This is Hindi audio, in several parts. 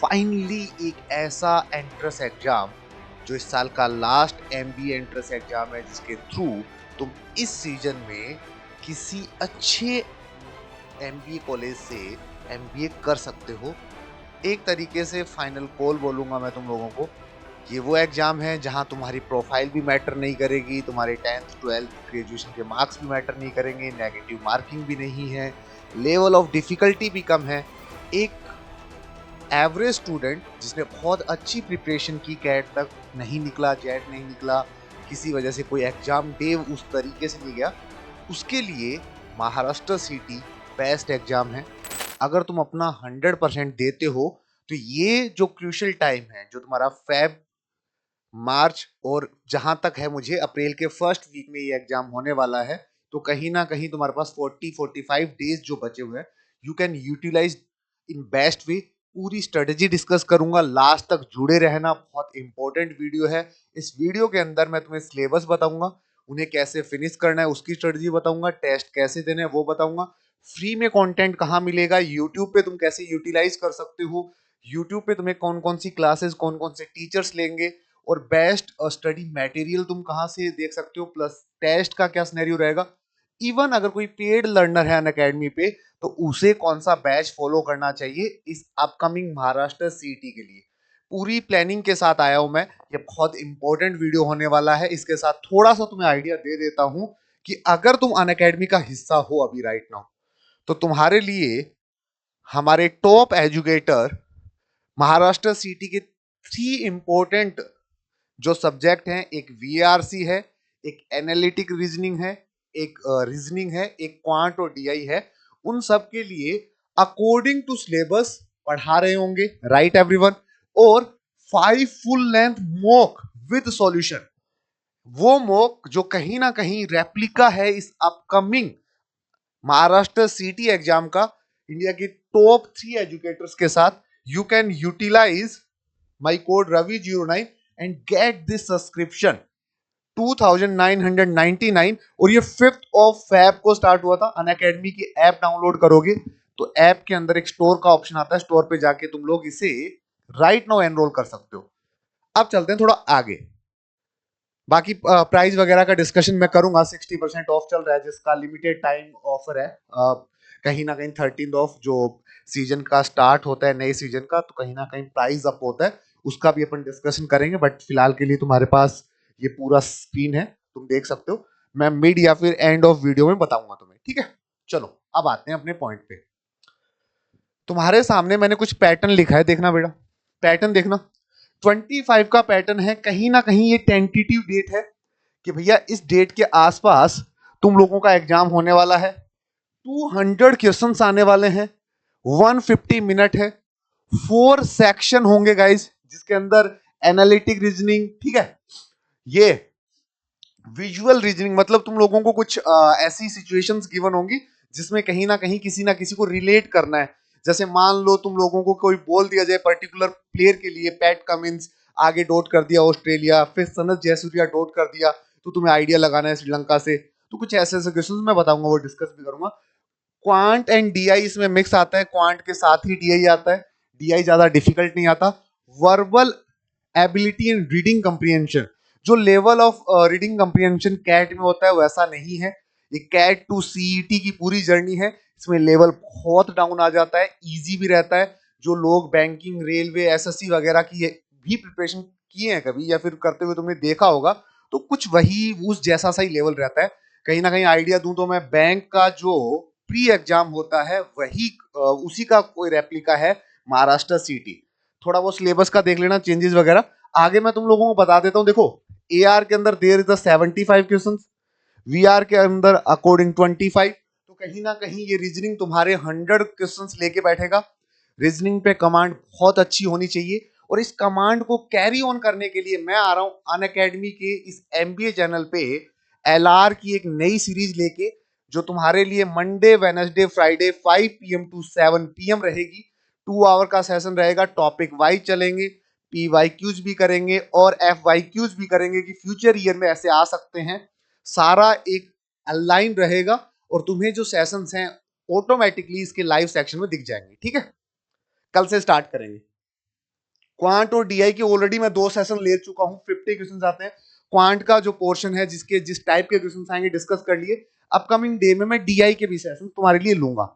फाइनली एक ऐसा एंट्रेंस एग्जाम जो इस साल का लास्ट एमबीए एंट्रेंस एग्जाम है, जिसके थ्रू तुम इस सीजन में किसी अच्छे एमबीए कॉलेज से एमबीए कर सकते हो। एक तरीके से फाइनल कॉल बोलूंगा मैं तुम लोगों को। ये वो एग्जाम है जहां तुम्हारी प्रोफाइल भी मैटर नहीं करेगी, तुम्हारे 10th 12th ग्रेजुएशन के मार्क्स भी मैटर नहीं करेंगे, नेगेटिव मार्किंग भी नहीं है, लेवल ऑफ डिफिकल्टी भी कम है। एक एवरेज स्टूडेंट जिसने बहुत अच्छी प्रिपरेशन की, कैट तक नहीं निकला, जेट नहीं निकला, किसी वजह से कोई एग्जाम डे उस तरीके से नहीं गया, उसके लिए महाराष्ट्र सीटी बेस्ट एग्जाम है। अगर तुम अपना 100% देते हो तो ये जो क्रूशियल टाइम है, जो तुम्हारा फेब मार्च और जहां तक है मुझे अप्रैल के फर्स्ट वीक में ये एग्जाम होने वाला है, तो कहीं ना कहीं तुम्हारे पास 40-45 डेज जो बचे हुए हैं, you can utilise in best way. पूरी स्ट्रेटेजी डिस्कस करूंगा, लास्ट तक जुड़े रहना, बहुत इंपॉर्टेंट वीडियो है। इस वीडियो के अंदर मैं तुम्हें सिलेबस बताऊंगा, उन्हें कैसे फिनिश करना है उसकी स्ट्रेटेजी बताऊंगा, टेस्ट कैसे देने हैं वो बताऊंगा, फ्री में कंटेंट कहाँ मिलेगा, यूट्यूब पे तुम कैसे यूटिलाइज कर सकते हो, यूट्यूब पे तुम्हें कौन कौन सी क्लासेस, कौन कौन से टीचर्स लेंगे, और बेस्ट स्टडी मटेरियल तुम कहां से देख सकते हो, प्लस टेस्ट का क्या सिनेरियो रहेगा। इवन अगर कोई पेड लर्नर है अन अकेडमी पे, तो उसे कौन सा बैच फॉलो करना चाहिए इस अपकमिंग महाराष्ट्र सीटी के लिए, पूरी प्लानिंग के साथ आया हूं मैं। ये बहुत इंपॉर्टेंट वीडियो होने वाला है। इसके साथ थोड़ा सा तुम्हें आइडिया दे देता हूं कि अगर तुम अन अकेडमी का हिस्सा हो अभी राइट नाउ, तो तुम्हारे लिए हमारे टॉप एजुकेटर महाराष्ट्र सीटी के 3 इंपॉर्टेंट जो सब्जेक्ट हैं, एक वीआरसी है, एक एनालिटिक रीजनिंग है, एक रीजनिंग है, एक क्वांट और डीआई है, उन सब के लिए अकॉर्डिंग टू सिलेबस पढ़ा रहे होंगे, राइट एवरीवन। और 5 full length mock with solution, वो मॉक जो कहीं ना कहीं रेप्लिका है इस अपकमिंग महाराष्ट्र सीटी एग्जाम का, इंडिया के टॉप 3 एजुकेटर्स के साथ। You can utilise my code Ravi09 and get this subscription 2999। और ये 5th को स्टार्ट हुआ था। अन अकेडमी की ऐप डाउनलोड करोगे तो ऐप के अंदर एक स्टोर का ऑप्शन आता है, स्टोर पे जाके तुम लोग इसे राइट नाउ एनरोल कर सकते हो। अब चलते हैं थोड़ा आगे, बाकी प्राइस वगैरह का डिस्कशन मैं करूंगा। 60% ऑफ चल रहा है, जिसका लिमिटेड टाइम ऑफर है। कहीं ना कहीं 13th ऑफ जो सीजन का स्टार्ट होता है नए सीजन का, तो कहीं ना कहीं प्राइस अप होता है, उसका भी अपन डिस्कशन करेंगे। बट फिलहाल के लिए तुम्हारे पास ये पूरा स्क्रीन है, तुम देख सकते हो। मैं मिड या फिर एंड ऑफ वीडियो में बताऊंगा तुम्हें, ठीक है। चलो अब आते हैं अपने पॉइंट पे। तुम्हारे सामने मैंने कुछ पैटर्न लिखा है, देखना बेटा, पैटर्न देखना। 25 का पैटर्न है, कहीं ना कहीं ये टेंटेटिव डेट है कि भैया इस डेट के आसपास तुम लोगों का एग्जाम होने वाला है। 200 क्वेश्चंस आने वाले हैं, 150 मिनट है, 4 सेक्शन होंगे गाइस, जिसके अंदर एनालिटिक रीजनिंग, ठीक है, ये विजुअल रीजनिंग, मतलब तुम लोगों को कुछ ऐसी सिचुएशंस गिवन होंगी जिसमें कहीं ना किसी को रिलेट करना है। जैसे मान लो तुम लोगों को कोई बोल दिया जाए पर्टिकुलर प्लेयर के लिए, पैट कमिंस आगे डॉट कर दिया ऑस्ट्रेलिया, फिर सनत जयसूर्या डॉट कर दिया, तो तुम्हें आइडिया लगाना है श्रीलंका से। तो कुछ ऐसे ऐसे क्वेश्चन मैं बताऊंगा, वो डिस्कस भी करूंगा। क्वांट एंड डीआई इसमें मिक्स आता है, क्वांट के साथ ही डीआई आता है, डीआई ज्यादा डिफिकल्ट नहीं आता। Verbal ability and reading comprehension, जो level of reading comprehension CAT में होता है वैसा नहीं है। ये कैट टू सीईटी की पूरी जर्नी है, इसमें लेवल बहुत डाउन आ जाता है, इजी भी रहता है। जो लोग बैंकिंग, रेलवे, एसएससी वगैरह की भी प्रिपरेशन किए हैं कभी या फिर करते हुए तुमने देखा होगा, तो कुछ वही उस जैसा सा ही लेवल रहता है। कहीं ना कहीं आइडिया दूं तो मैं, बैंक का जो प्री एग्जाम होता है वही उसी का कोई रेप्लिका है महाराष्ट्र सीटी। थोड़ा वो सिलेबस का देख लेना, चेंजेस वगैरह आगे मैं तुम लोगों को बता देता हूँ। देखो, ए आर के अंदर there is 75 question, V R के अंदर अकॉर्डिंग 25। तो कहीं ना कहीं ये रीजनिंग तुम्हारे 100 क्वेश्चन लेके बैठेगा। रीजनिंग पे कमांड बहुत अच्छी होनी चाहिए, और इस कमांड को कैरी ऑन करने के लिए मैं आ रहा हूं अन अकेडमी के इस एमबीए चैनल पे एलआर की एक नई सीरीज लेके, जो तुम्हारे लिए Monday, Wednesday, Friday 5 PM to 7 PM रहेगी। 2 आवर का सेशन रहेगा, टॉपिक वाइज चलेंगे, पी वाई क्यूज भी करेंगे और एफ वाई क्यूज भी करेंगे कि फ्यूचर ईयर में ऐसे आ सकते हैं। सारा एक अलाइन रहेगा, और तुम्हें जो सेशंस हैं ऑटोमेटिकली इसके लाइव सेक्शन में दिख जाएंगे, ठीक है। कल से स्टार्ट करेंगे। क्वांट और डीआई के ऑलरेडी मैं 2 सेशन ले चुका हूं, 50 क्वेश्चन आते हैं। क्वांट का जो पोर्शन है, जिस टाइप के क्वेश्चन आएंगे डिस्कस कर लिए। अपकमिंग डे में मैं डीआई के भी सेशन तुम्हारे लिए लूंगा।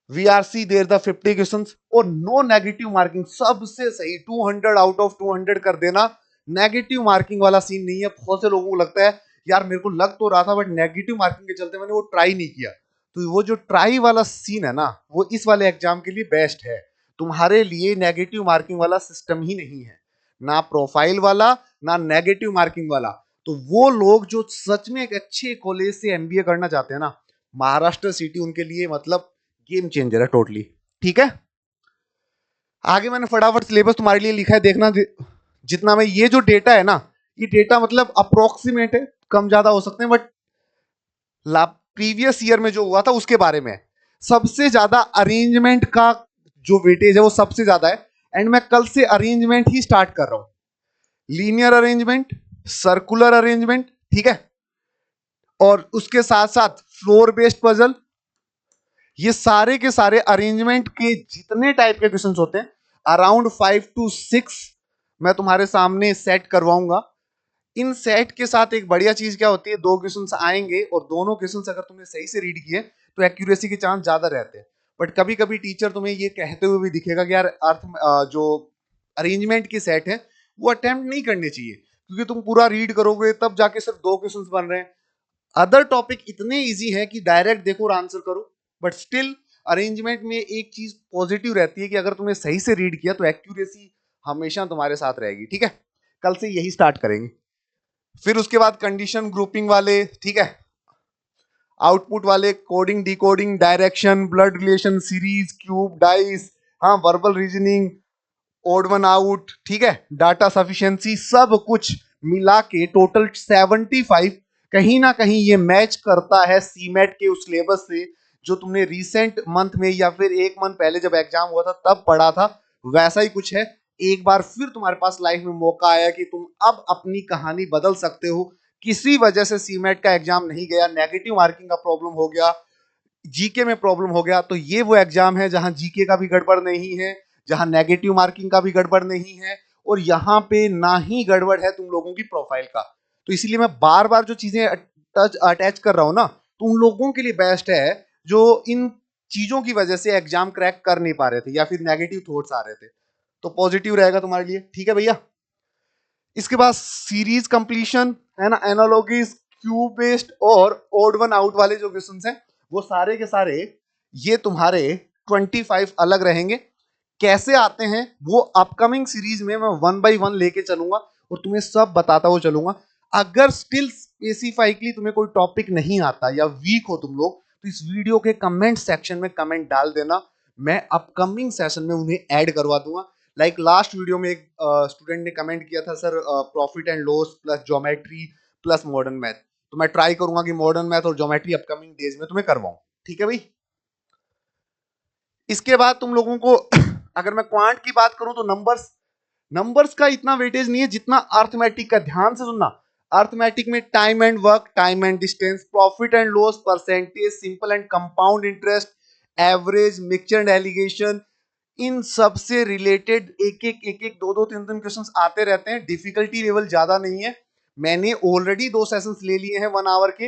वीआरसी देर द 50 क्वेश्चन और नो नेगेटिव मार्किंग, सबसे सही 200 आउट ऑफ 200 कर देना। नेगेटिव मार्किंग वाला सीन नहीं है। बहुत से लोगों को लगता है यार मेरे को लग तो रहा था बट नेगेटिव मार्किंग के चलते मैंने वो ट्राई नहीं किया। तो वो जो ट्राई वाला सीन है ना, वो इस वाले एग्जाम के लिए बेस्ट है। तुम्हारे लिए नेगेटिव मार्किंग वाला सिस्टम ही नहीं है, ना प्रोफाइल वाला ना नेगेटिव मार्किंग वाला। तो वो लोग जो सच में एक अच्छे कॉलेज से एमबीए करना चाहते हैं ना, महाराष्ट्र सिटी उनके लिए मतलब गेम चेंजर है टोटली। ठीक है, आगे मैंने फटाफट सिलेबस तुम्हारे लिए लिखा है, देखना जितना मैं, ये जो डेटा है ना, ये डेटा मतलब अप्रोक्सीमेट है, कम ज्यादा हो सकते हैं, बट प्रीवियस ईयर में जो हुआ था उसके बारे में। सबसे ज्यादा अरेंजमेंट का जो वेटेज है वो सबसे ज्यादा है। एंड मैं कल से अरेंजमेंट ही स्टार्ट कर रहा हूं, लीनियर अरेंजमेंट, सर्कुलर अरेंजमेंट, ठीक है, और उसके साथ साथ फ्लोर बेस्ड पजल। ये सारे के सारे अरेंजमेंट के जितने टाइप के क्वेश्चंस होते हैं, अराउंड 5 to 6 मैं तुम्हारे सामने सेट करवाऊंगा। इन सेट के साथ एक बढ़िया चीज क्या होती है, 2 क्वेश्चंस आएंगे और दोनों क्वेश्चंस अगर तुमने सही से रीड किए तो एक्यूरेसी के चांस ज्यादा रहते हैं। बट कभी कभी टीचर तुम्हें ये कहते हुए भी दिखेगा कि यार अर्थ जो अरेंजमेंट की सेट है वो अटेम्प्ट नहीं करने चाहिए, क्योंकि तुम पूरा रीड करोगे तब जाके सिर्फ 2 क्वेश्चंस बन रहे हैं। अदर टॉपिक इतने इजी है कि डायरेक्ट देखो और आंसर करो। बट स्टिल अरेंजमेंट में एक चीज पॉजिटिव रहती है कि अगर तुमने सही से रीड किया तो एक्यूरेसी हमेशा तुम्हारे साथ रहेगी। ठीक है, कल से यही स्टार्ट करेंगे। फिर उसके बाद कंडीशन ग्रुपिंग वाले, ठीक है, आउटपुट वाले, coding decoding, direction, blood relation, series, cube, dice, हाँ, verbal reasoning, odd one out, ठीक है, डाटा सफिशिएंसी, सब कुछ मिला के टोटल 75। कहीं ना कहीं ये मैच करता है सीमेट के उस सिलेबस से जो तुमने रिसेंट मंथ में या फिर एक मंथ पहले जब एग्जाम हुआ था तब पढ़ा था, वैसा ही कुछ है। एक बार फिर तुम्हारे पास लाइफ में मौका आया कि तुम अब अपनी कहानी बदल सकते हो। किसी वजह से सीमेट का एग्जाम नहीं गया, नेगेटिव मार्किंग का प्रॉब्लम हो गया, जीके में प्रॉब्लम हो गया, तो ये वो एग्जाम है जहां जीके का भी गड़बड़ नहीं है, जहां नेगेटिव मार्किंग का भी गड़बड़ नहीं है, और यहाँ पे ना ही गड़बड़ है तुम लोगों की प्रोफाइल का। तो इसीलिए मैं बार बार जो चीजें अटैच कर रहा हूं ना, तो उन लोगों के लिए बेस्ट है जो इन चीजों की वजह से एग्जाम क्रैक कर नहीं पा रहे थे या फिर नेगेटिव थॉट्स आ रहे थे। तो पॉजिटिव रहेगा तुम्हारे लिए। ठीक है भैया, इसके बाद सीरीज कंप्लीशन है ना, एनालॉजीज, क्यूब बेस्ड और ओड वन आउट वाले जो क्वेश्चन हैं वो सारे के सारे ये तुम्हारे 25 अलग रहेंगे। कैसे आते हैं वो अपकमिंग सीरीज में मैं 1 by 1 लेके चलूंगा और तुम्हें सब बताता हुआ चलूंगा। अगर स्टिल स्पेसिफाइकली तुम्हें कोई टॉपिक नहीं आता या वीक हो तुम लोग, तो इस वीडियो के कमेंट सेक्शन में कमेंट डाल देना, मैं अपकमिंग सेशन में उन्हें ऐड करवा दूंगा। लाइक लास्ट वीडियो में एक स्टूडेंट ने कमेंट किया था, sir profit and loss plus geometry plus modern math, तो मैं ट्राई करूंगा कि मॉडर्न मैथ और ज्योमेट्री अपकमिंग डेज में तुम्हें करवाऊं। ठीक है भाई, इसके बाद तुम लोगों को अगर मैं क्वांट की बात करूं तो नंबर्स, नंबर्स का इतना वेटेज नहीं है जितना अर्थमेटिक का। ध्यान से सुनना, अर्थमेटिक में time and work, time and distance, profit and loss, percentage, simple and compound interest, average, mixture and alligation, इन सब से रिलेटेड एक एक दो दो तीन तीन क्वेश्चंस आते रहते हैं। डिफिकल्टी लेवल ज्यादा नहीं है। मैंने ऑलरेडी 2 सेशंस ले लिए हैं 1 आवर के,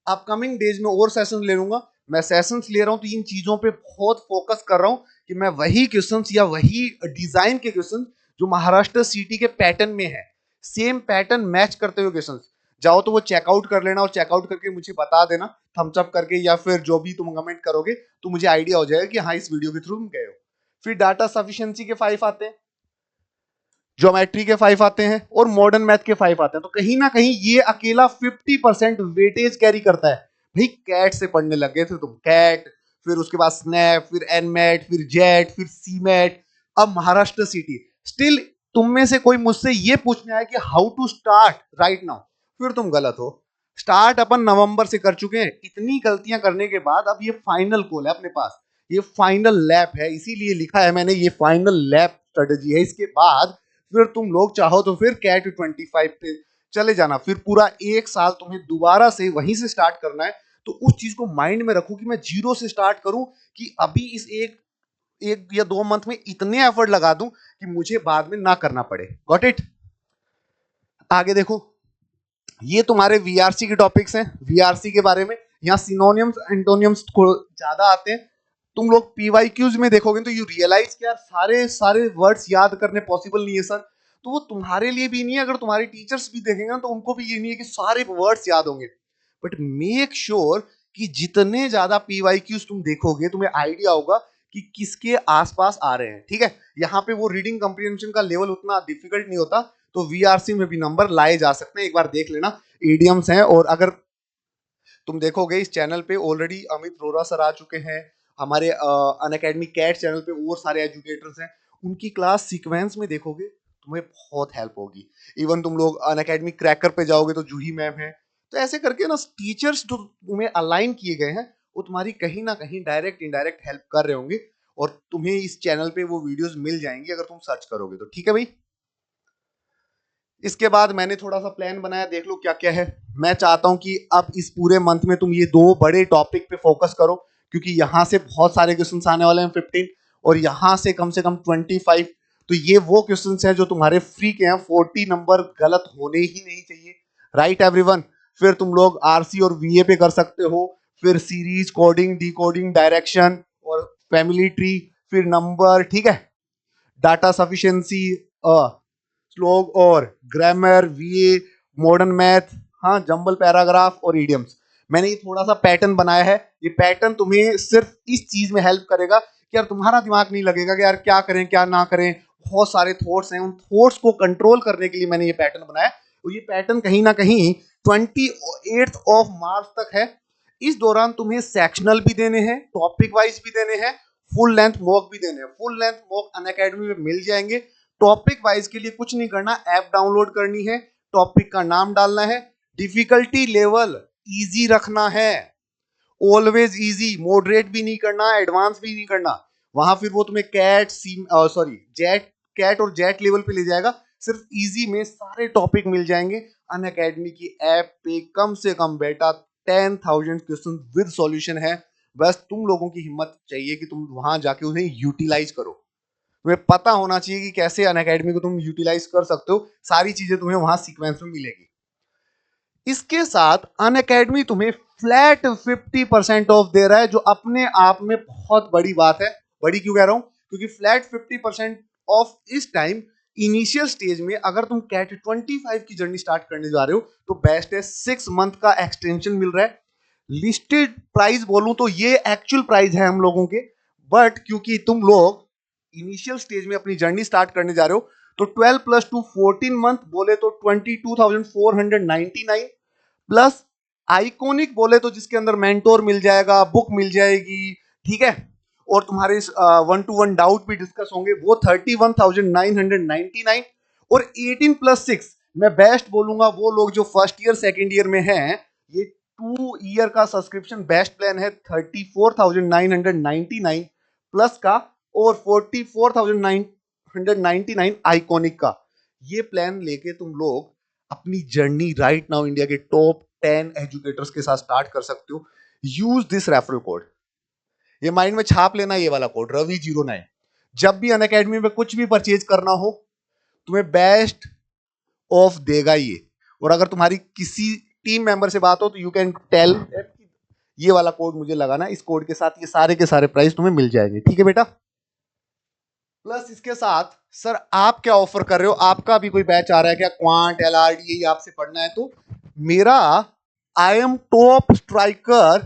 अपकमिंग डेज में और सेशंस ले लूंगा। मैं सेशंस ले रहा हूं तो इन चीजों पे बहुत फोकस कर रहा हूं कि मैं वही क्वेश्चंस या वही डिजाइन के क्वेश्चंस जो महाराष्ट्र सीटी के पैटर्न में है, सेम पैटर्न मैच करते हुए क्वेश्चंस, जाओ तो वो चेकआउट कर लेना और चेकआउट करके मुझे बता देना थम्स अप करके, या फिर जो भी तुम कमेंट करोगे तो मुझे आइडिया हो जाएगा कि हाँ इस वीडियो के थ्रू तुम गए हो। फिर डाटा सफिशिएंसी के 5 आते हैं, ज्योमेट्री के 5 आते हैं और मॉडर्न मैथ के 5 आते हैं। तो कहीं ना कहीं ये अकेला 50% वेटेज कैरी करता है। भाई कैट से पढ़ने लग गए थे तुम, कैट, फिर उसके बाद स्नैप, फिर एनमेट, फिर जेट, फिर सीमेट, अब महाराष्ट्र सिटी। स्टिल तुम में से कोई मुझसे ये पूछने आया कि how to start right now, फिर तुम गलत हो। स्टार्ट अपन नवंबर से कर चुके हैं। इतनी गलतियां करने के बाद अब ये फाइनल कॉल है अपने पास, ये फाइनल लैप है, इसीलिए लिखा है मैंने ये फाइनल लैप स्ट्रेटेजी है। इसके बाद फिर तुम लोग चाहो तो फिर कैट 25 पे चले जाना, फिर पूरा 1 साल तुम्हें दोबारा से वहीं से स्टार्ट करना है। तो उस चीज को माइंड में रखो कि मैं जीरो से स्टार्ट करूं कि अभी इस एक 1 या 2 मंथ में इतने एफर्ट लगा दूं कि मुझे बाद में ना करना पड़े। Got it? आगे देखो, ये तुम्हारे वीआरसी के टॉपिक्स हैं। वीआरसी के बारे में यहाँ सिनोनियम्स एंटोनियम्स को ज्यादा आते हैं। तुम लोग पीवाईक्यूज में देखोगे तो यू रियलाइज कि यार सारे सारे वर्ड्स याद करने पॉसिबल नहीं है सर। तो वो तुम्हारे लिए भी नहीं है, अगर तुम्हारे टीचर्स भी देखेंगे ना तो उनको भी ये नहीं है कि सारे वर्ड्स याद होंगे। बट मेक श्योर कि जितने ज्यादा पीवाईक्यूज तुम देखोगे तुम्हें आइडिया होगा कि किसके आसपास आ रहे हैं। ठीक है, यहाँ पे वो रीडिंग कॉम्प्रिहेंशन का लेवल उतना डिफिकल्ट नहीं होता, तो वीआरसी में भी नंबर लाए जा सकते हैं। एक बार देख लेना, ईडियम्स हैं। और अगर तुम देखोगे इस चैनल पे ऑलरेडी अमित रोरा सर आ चुके हैं, हमारे अनअकैडमी कैट चैनल पे और सारे एजुकेटर्स हैं, उनकी क्लास सीक्वेंस में देखोगे तुम्हें बहुत हेल्प होगी। इवन तुम लोग अनअकैडमी क्रैकर पे जाओगे तो जूही मैम है। तो ऐसे करके ना टीचर्स जो तुम्हें अलाइन किए गए हैं वो तुम्हारी कहीं ना कहीं डायरेक्ट इनडायरेक्ट हेल्प कर रहे होंगे, और तुम्हें इस चैनल पे वो वीडियोस मिल जाएंगी अगर तुम सर्च करोगे तो। ठीक है भाई, इसके बाद मैंने थोड़ा सा प्लान बनाया, देख लो क्या क्या है। मैं चाहता हूं कि अब इस पूरे मंथ में तुम ये 2 बड़े टॉपिक पे फोकस करो, क्योंकि यहां से बहुत सारे क्वेश्चन आने वाले हैं 15, और यहां से कम 25। तो ये वो क्वेश्चन हैं जो तुम्हारे फ्री के हैं, 40 नंबर गलत होने ही नहीं चाहिए। Right everyone? फिर तुम लोग आरसी और वीए पे कर सकते हो, फिर सीरीज, कोडिंग, डिकोडिंग, डायरेक्शन और फैमिली ट्री, फिर नंबर। ठीक है, डाटा सफिशिएंसी, स्लोग और ग्रामर, वीए, मॉडर्न मैथ, हाँ, जंबल पैराग्राफ और इडियम्स। मैंने ये थोड़ा सा पैटर्न बनाया है। ये पैटर्न तुम्हें सिर्फ इस चीज में हेल्प करेगा कि यार तुम्हारा दिमाग नहीं लगेगा कि यार क्या करें क्या ना करें, बहुत सारे थॉट्स हैं, उन थॉट्स को कंट्रोल करने के लिए मैंने ये पैटर्न बनाया। और ये पैटर्न कहीं ना कहीं 28 तक है। इस दौरान तुम्हें सेक्शनल भी देने हैं, टॉपिक वाइज भी देने हैं, फुल लेंथ मॉक भी देने हैं। फुल लेंथ मॉक अनअकैडमी में मिल जाएंगे। टॉपिक वाइज के लिए कुछ नहीं करना, ऐप डाउनलोड करनी है, टॉपिक का नाम डालना है, डिफिकल्टी लेवल इजी रखना है, ऑलवेज इजी, मॉडरेट भी नहीं करना, एडवांस भी नहीं करना। वहां फिर वो तुम्हें कैट सॉरी जेट, कैट और जेट लेवल पे ले जाएगा। सिर्फ इजी में सारे टॉपिक मिल जाएंगे। अनअकैडमी की ऐप पे कम से कम बेटा 10,000 क्वेश्चन विद सॉल्यूशन है। बस तुम लोगों की हिम्मत चाहिए कि तुम वहां जाके उन्हें यूटिलाइज करो। तुम्हें पता होना चाहिए कि कैसे अनअकैडमी को तुम यूटिलाइज कर सकते हो। सारी चीजें तुम्हें वहां सीक्वेंस में मिलेगी। इसके साथ अनअकैडमी तुम्हें फ्लैट 50% ऑफ दे रहा है, जो अपने आप में बहुत बड़ी बात है। बड़ी क्यों कह रहा हूं? क्योंकि फ्लैट 50% ऑफ इस टाइम इनिशियल स्टेज में, अगर तुम कैट 25 की जर्नी स्टार्ट करने जा रहे हो तो बेस्ट है। 6 मंथ का एक्सटेंशन मिल रहा है। लिस्टेड प्राइस बोलूं तो ये एक्चुअल प्राइस है हम लोगों के, बट क्योंकि तुम लोग इनिशियल स्टेज में अपनी जर्नी स्टार्ट करने जा रहे हो तो 12 प्लस 2 14 मंथ बोले तो 22,499 प्लस आइकॉनिक बोले तो जिसके अंदर मेंटोर मिल जाएगा, बुक मिल जाएगी। ठीक है, और तुम्हारे 1-to-1 डाउट भी डिस्कस होंगे, वो 31,999। और 18+6 मैं बेस्ट बोलूंगा वो लोग जो फर्स्ट ईयर सेकेंड ईयर में हैं, ये 2 ईयर का सब्सक्रिप्शन बेस्ट प्लान है 34,999 प्लस का, और 44,999 आइकॉनिक का। ये प्लान लेके तुम लोग अपनी जर्नी राइट नाउ इंडिया के टॉप 10 एजुकेटर्स के साथ स्टार्ट कर सकते हो। यूज दिस रेफरल कोड, ये माइंड में छाप लेना, ये वाला कोड Ravi09। जब भी अनअकैडमी में कुछ भी परचेज करना हो तुम्हें बेस्ट ऑफ देगा ये। और अगर तुम्हारी किसी टीम मेंबर से बात हो तो यू कैन टेल ये वाला कोड मुझे लगाना, इस कोड के साथ ये सारे के सारे प्राइस तुम्हें मिल जाएंगे। ठीक है बेटा? प्लस इसके साथ सर आप क्या ऑफर कर रहे हो? आपका भी कोई बैच आ रहा है क्या? क्वांट, एलआरडी यही आपसे पढ़ना है तो मेरा I am top striker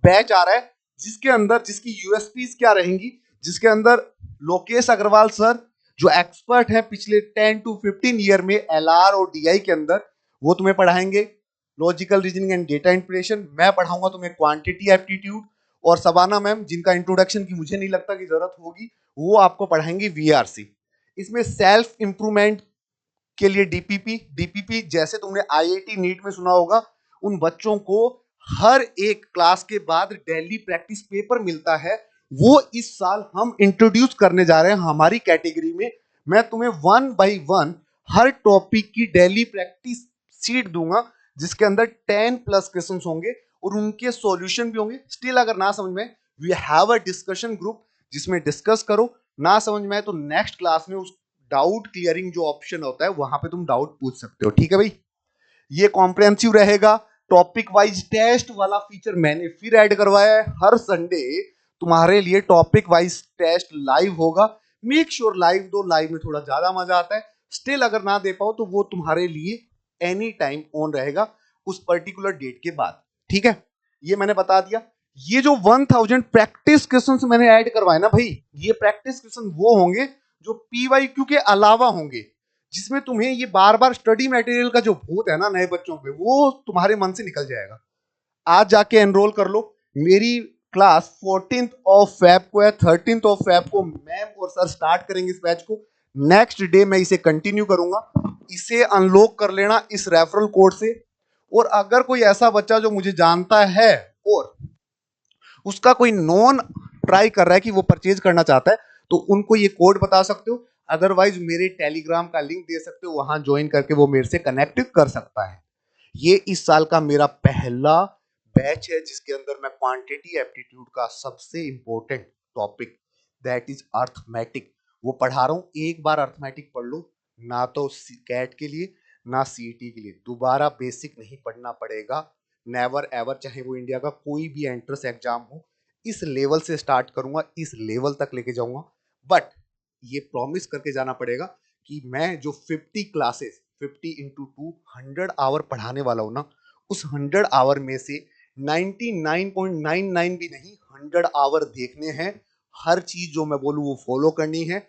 batch आ रहा है, जिसके अंदर जिसकी यूएसपीज क्या रहेंगी, जिसके अंदर लोकेश अग्रवाल सर जो एक्सपर्ट है पिछले 10 to 15 ईयर में एलआर और डीआई के अंदर, वो तुम्हें पढ़ाएंगे logical reasoning and data integration. मैं पढ़ाऊंगा तुम्हें क्वांटिटी एप्टीट्यूड। और सबाना मैम जिनका इंट्रोडक्शन की मुझे नहीं लगता कि जरूरत होगी, वो आपको पढ़ाएंगे वीआरसी। इसमें सेल्फ इंप्रूवमेंट के लिए डीपीपी, डीपीपी जैसे तुमने आईआईटी नीट में सुना होगा, उन बच्चों को हर एक क्लास के बाद डेली प्रैक्टिस पेपर मिलता है, वो इस साल हम इंट्रोड्यूस करने जा रहे हैं हमारी कैटेगरी में। मैं तुम्हें 1 by 1 हर टॉपिक की डेली प्रैक्टिस सीट दूंगा, जिसके अंदर 10 प्लस क्वेश्चंस होंगे और उनके सॉल्यूशन भी होंगे। स्टिल अगर ना समझ में, we have a discussion group जिसमें डिस्कस करो। ना समझ में आए तो नेक्स्ट क्लास में उस डाउट क्लियरिंग जो ऑप्शन होता है वहां पे तुम डाउट पूछ सकते हो। ठीक है भाई, ये कॉम्प्रिहेंसिव रहेगा। टॉपिक वाइज टेस्ट वाला फीचर मैंने फिर ऐड करवाया है। हर संडे तुम्हारे लिए टॉपिक वाइज टेस्ट लाइव होगा। मेक श्योर लाइव दो, लाइव में थोड़ा ज्यादा मजा आता है। स्टिल अगर ना दे पाओ तो वो तुम्हारे लिए एनी टाइम ऑन रहेगा उस पर्टिकुलर डेट के बाद। ठीक है, ये मैंने बता दिया। ये जो 1000 प्रैक्टिस क्वेश्चंस मैंने ऐड करवाए ना भाई, ये प्रैक्टिस क्वेश्चन वो होंगे जो पीवाईक्यू के अलावा होंगे, जिसमें तुम्हें ये बार बार स्टडी मटेरियल का जो भूत है ना नए बच्चों पे, वो तुम्हारे मन से निकल जाएगा। आज जाके एनरोल कर लो। मेरी क्लास 14th ऑफ फेब को है, 13th ऑफ फेब को मैम और सर स्टार्ट करेंगे इस बैच को। नेक्स्ट डे मैं इसे कंटिन्यू करूंगा। इसे अनलॉक कर लेना इस रेफरल कोड से। और अगर कोई ऐसा बच्चा जो मुझे जानता है और उसका कोई नॉन ट्राई कर रहा है कि वो परचेज करना चाहता है, तो उनको ये कोड बता सकते हो। अदरवाइज मेरे टेलीग्राम का लिंक दे सकते हो, वहां ज्वाइन करके वो मेरे से कनेक्ट कर सकता है। ये इस साल का मेरा पहला बैच है जिसके अंदर मैं क्वांटिटी एप्टीट्यूड का सबसे important topic that is arithmetic वो पढ़ा रहा हूं। एक बार अर्थमेटिक पढ़ लो, ना तो कैट के लिए ना सीईटी के लिए दोबारा बेसिक नहीं पढ़ना पड़ेगा। नेवर एवर, चाहे वो इंडिया का कोई भी एंट्रेंस एग्जाम हो, इस लेवल से स्टार्ट करूंगा, इस लेवल तक लेके जाऊंगा। बट ये प्रॉमिस करके जाना पड़ेगा कि मैं जो 50 क्लासेस 50 इंटू 2 100 आवर पढ़ाने वाला हूं ना, उस 100 आवर में से 99.99 भी नहीं, 100 आवर देखने हैं। हर चीज जो मैं बोलूं वो फॉलो करनी है।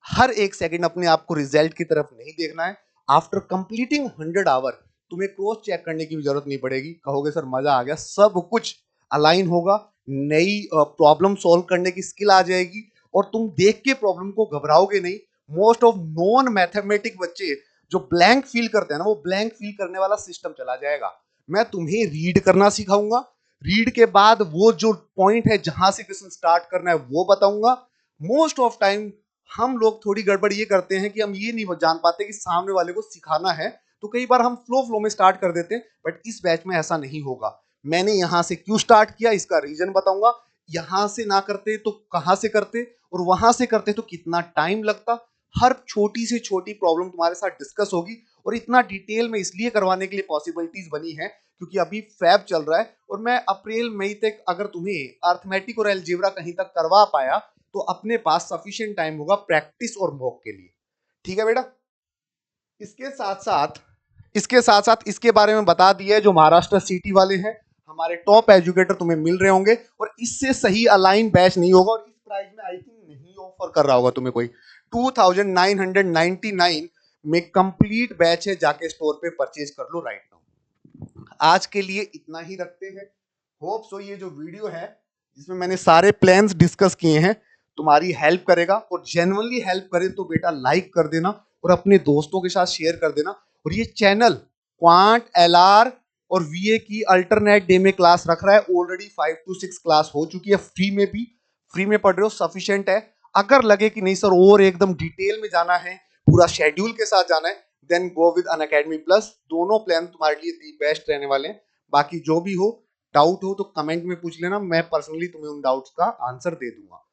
हर एक सेकंड अपने आप को रिजल्ट की तरफ नहीं देखना है। आफ्टर कंप्लीटिंग 100 आवर तुम्हें क्रॉस चेक करने की भी जरूरत नहीं पड़ेगी। कहोगे सर मजा आ गया, सब कुछ अलाइन होगा, नई प्रॉब्लम सॉल्व करने की स्किल आ जाएगी और तुम देख के प्रॉब्लम को घबराओगे नहीं। मोस्ट ऑफ नॉन मैथमेटिक बच्चे जो ब्लैंक फील करते हैं ना, वो ब्लैंक फील करने वाला सिस्टम चला जाएगा। मैं तुम्हें रीड करना सिखाऊंगा, रीड के बाद वो जो पॉइंट है जहां से क्वेश्चन स्टार्ट करना है वो बताऊंगा। मोस्ट ऑफ टाइम हम लोग थोड़ी गड़बड़ ये करते हैं कि हम ये नहीं जान पाते कि सामने वाले को सिखाना है, तो कई बार हम फ्लो फ्लो में स्टार्ट कर देते हैं। बट इस बैच में ऐसा नहीं होगा। मैंने यहां से क्यों स्टार्ट किया इसका रीजन बताऊंगा। यहां से ना करते तो कहां से करते, और वहां से करते तो कितना टाइम लगता। हर छोटी से छोटी प्रॉब्लम तुम्हारे साथ डिस्कस होगी। और इतना डिटेल में इसलिए करवाने के लिए पॉसिबिलिटीज बनी है क्योंकि अभी फैब चल रहा है और मैं अप्रैल मई तक अगर तुम्हें अर्थमेटिक और एलजेब्रा कहीं तक करवा पाया तो अपने पास सफिशिएंट टाइम होगा प्रैक्टिस और मॉक के लिए। ठीक है बेटा, इसके साथ साथ इसके बारे में बता दिया है जो महाराष्ट्र सिटी वाले हैं, हमारे टॉप एजुकेटर तुम्हें मिल रहे होंगे और इससे सही अलाइन बैच नहीं होगा। और इस प्राइस में आई थिंक नहीं ऑफर कर रहा होगा तुम्हें कोई। 2999 में कंप्लीट बैच है, जाके स्टोर पे परचेज कर लो राइट नाउ। आज के लिए इतना ही रखते हैं। होप सो ये जो वीडियो है जिसमें मैंने सारे प्लान्स डिस्कस किए हैं तुम्हारी हेल्प करेगा, और जेन्युइनली हेल्प करे तो बेटा लाइक कर देना और अपने दोस्तों के साथ शेयर कर देना। और ये चैनल क्वांट एलआर और वीए की अल्टरनेट डे में क्लास रख रहा है। ऑलरेडी 5 to 6 क्लास हो चुकी है, फ्री में भी, फ्री में पढ़ रहे हो, सफिशिएंट है। अगर लगे कि नहीं सर और एकदम डिटेल में जाना है, पूरा शेड्यूल के साथ जाना है, then go with Unacademy plus. दोनों प्लान तुम्हारे लिए दी बेस्ट रहने वाले हैं। बाकी जो भी हो, डाउट हो तो कमेंट में पूछ लेना, मैं पर्सनली तुम्हें उन डाउट्स का आंसर दे दूंगा।